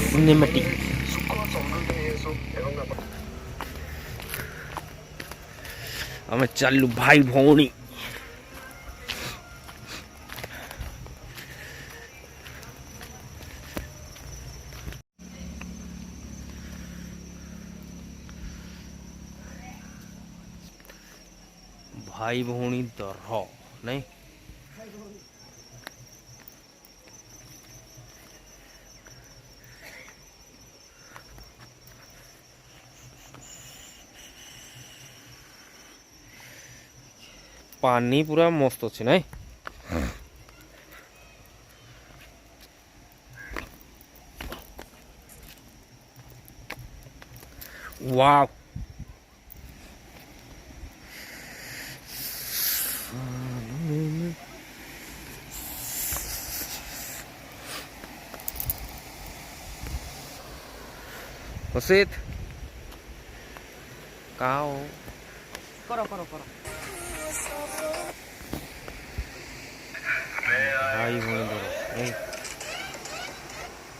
cinematic आम चलू भाई भौणी भाई भौणी दरह नहीं पानी पूरा मस्त अच्छे ना वाह वसीत काओ करो करो करो भाई भौणी नहीं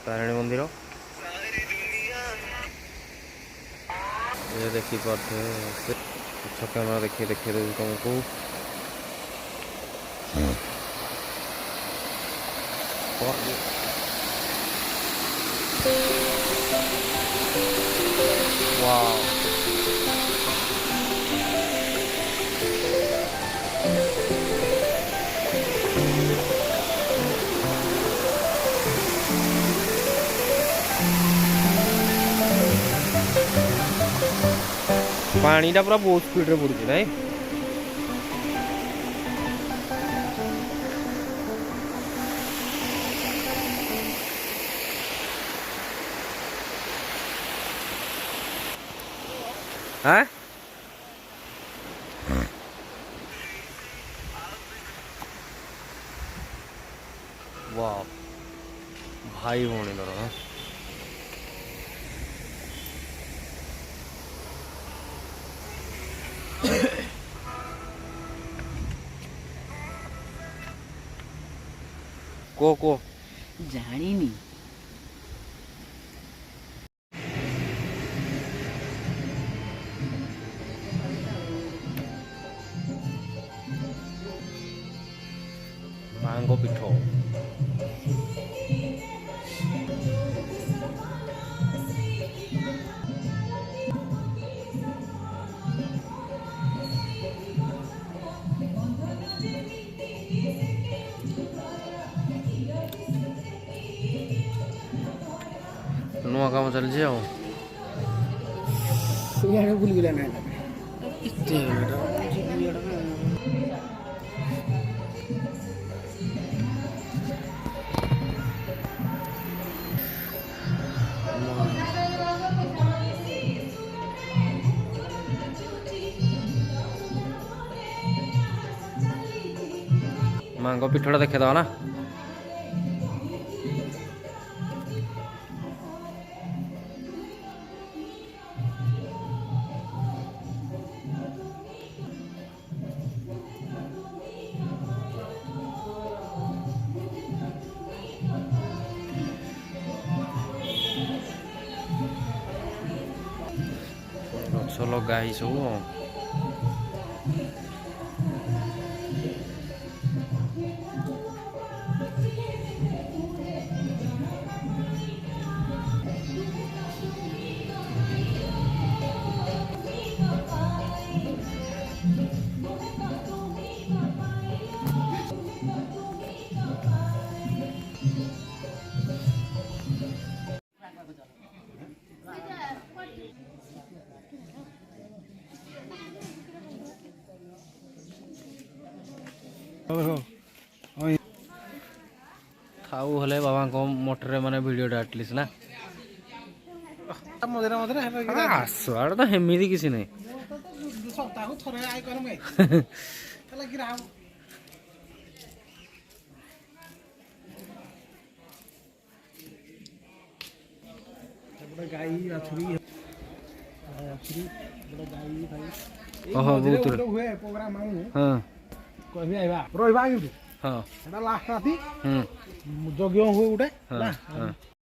तारिणी मंदिर ये देखी पाते अच्छा कैमरा देखिए देखिए दे तुमको वाह पानी टा पूरा बहुत स्पीड रे पड़ुଛି ନାଇଁ हां वाह भाई भौणी दर को जानी नहीं मांगो पिठो नुआ काम चलছে ଆଉ यार भूल गया ना इतने मांगो पिठोड़ा देखे दो ना गछ लगा सब थाऊ हले बाबा को मोटर माने वीडियो एटलिस्ट ना मधुर मधुर आसवाड़ तो हेमिदी किसी नहीं सप्ताह थोड़े आय करम ग्राम गाई बाछुरी गाई भाई ଓହୋ ବହୁତ ହୁଏ ପ୍ରୋଗ୍ରାମ ଆମେ ହଁ କହିବି ଆଇବା ରହିବା କିନ୍ତୁ ହଁ ସେଟା ଲାଷ୍ଟ ରାତି ହୁଁ ଯଜ୍ଞ ହୁଏ ଗୋଟେ ହଁ ହେଲା ହଁ